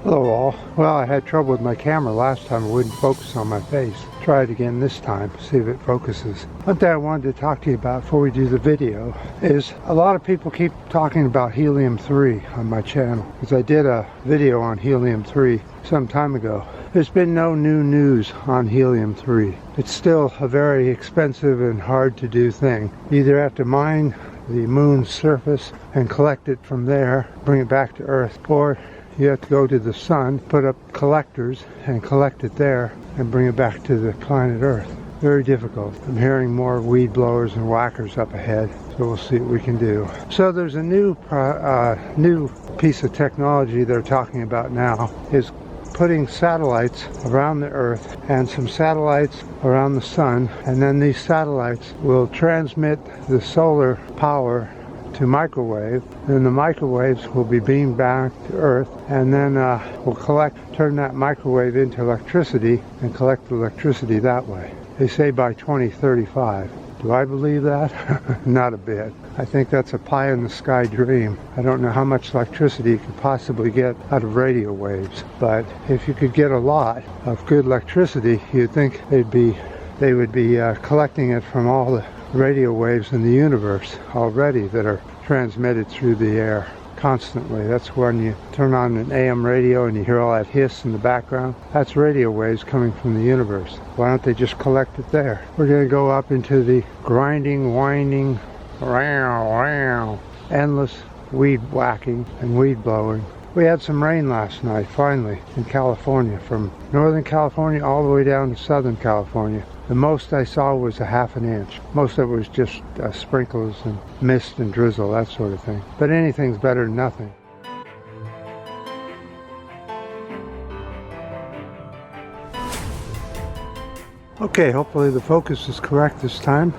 Hello all. Well, I had trouble with my camera last time. It wouldn't focus on my face. Try it again this time, see if it focuses. One thing I wanted to talk to you about before we do the video is a lot of people keep talking about helium-3 on my channel, because I did a video on helium-3 some time ago. There's been no new news on helium-3. It's still a very expensive and hard to do thing. You either have to mine the moon's surface and collect it from there, bring it back to Earth, or you have to go to the sun, put up collectors and collect it there and bring it back to the planet Earth. Very difficult. I'm hearing more weed blowers and whackers up ahead, so we'll see what we can do. So there's a new piece of technology they're talking about now, is putting satellites around the Earth and some satellites around the sun, and then these satellites will transmit the solar power to microwave, then the microwaves will be beamed back to Earth, and then we'll turn that microwave into electricity and collect the electricity that way. They say by 2035. Do I believe that? Not a bit. I think that's a pie in the sky dream. I don't know how much electricity you could possibly get out of radio waves, but if you could get a lot of good electricity, you'd think they would be collecting it from all the radio waves in the universe already that are transmitted through the air constantly. That's when you turn on an AM radio and you hear all that hiss in the background. That's radio waves coming from the universe. Why don't they just collect it there? We're going to go up into the grinding, winding, endless weed whacking and weed blowing. We had some rain last night, finally, in California, from Northern California all the way down to Southern California. The most I saw was a ½ inch. Most of it was just sprinkles and mist and drizzle, that sort of thing. But anything's better than nothing. Okay, hopefully the focus is correct this time.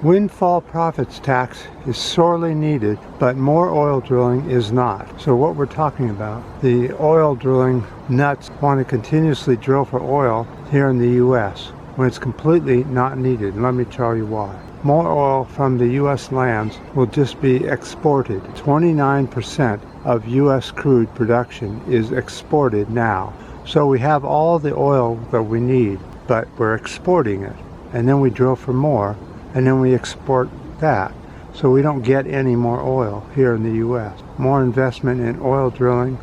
Windfall profits tax is sorely needed, but more oil drilling is not. So what we're talking about, the oil drilling nuts want to continuously drill for oil here in the U.S. when it's completely not needed. And let me tell you why. More oil from the U.S. lands will just be exported. 29% of U.S. crude production is exported now. So we have all the oil that we need, but we're exporting it. And then we drill for more, and then we export that. So we don't get any more oil here in the U.S. More investment in oil drilling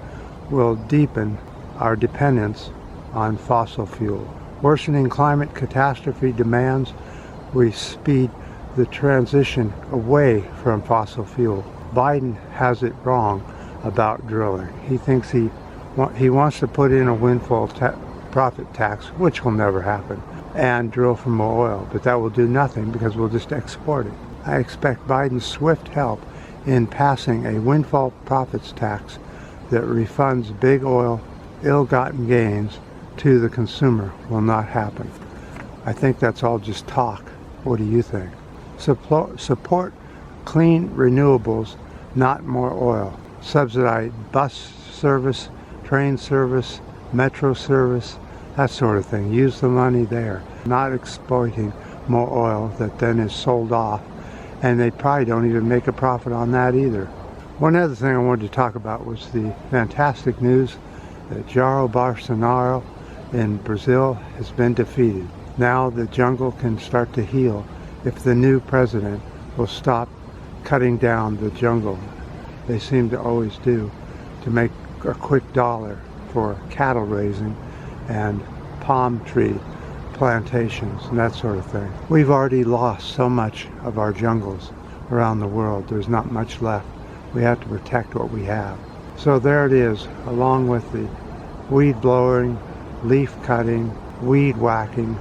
will deepen our dependence on fossil fuel. Worsening climate catastrophe demands we speed the transition away from fossil fuel. Biden has it wrong about drilling. He thinks he wants to put in a windfall profit tax, which will never happen, and drill for more oil, but that will do nothing because we'll just export it. I expect Biden's swift help in passing a windfall profits tax that refunds big oil ill-gotten gains to the consumer will not happen. I think that's all just talk. What do you think? Support clean renewables, not more oil. Subsidize bus service, train service, metro service, that sort of thing. Use the money there, not exploiting more oil that then is sold off, and they probably don't even make a profit on that either. One other thing I wanted to talk about was the fantastic news that Jair Bolsonaro in Brazil has been defeated. Now the jungle can start to heal if the new president will stop cutting down the jungle. They seem to always do, to make a quick dollar for cattle raising and palm tree plantations and that sort of thing. We've already lost so much of our jungles around the world. There's not much left. We have to protect what we have. So there it is, along with the weed blowing, leaf cutting, weed whacking,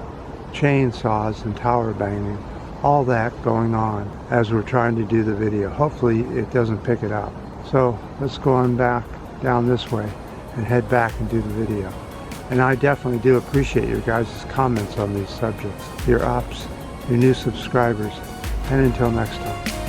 chainsaws and tower banging, all that going on as we're trying to do the video. Hopefully it doesn't pick it up. So let's go on back down this way and head back and do the video. And I definitely do appreciate your guys' comments on these subjects, your ups, your new subscribers, and until next time.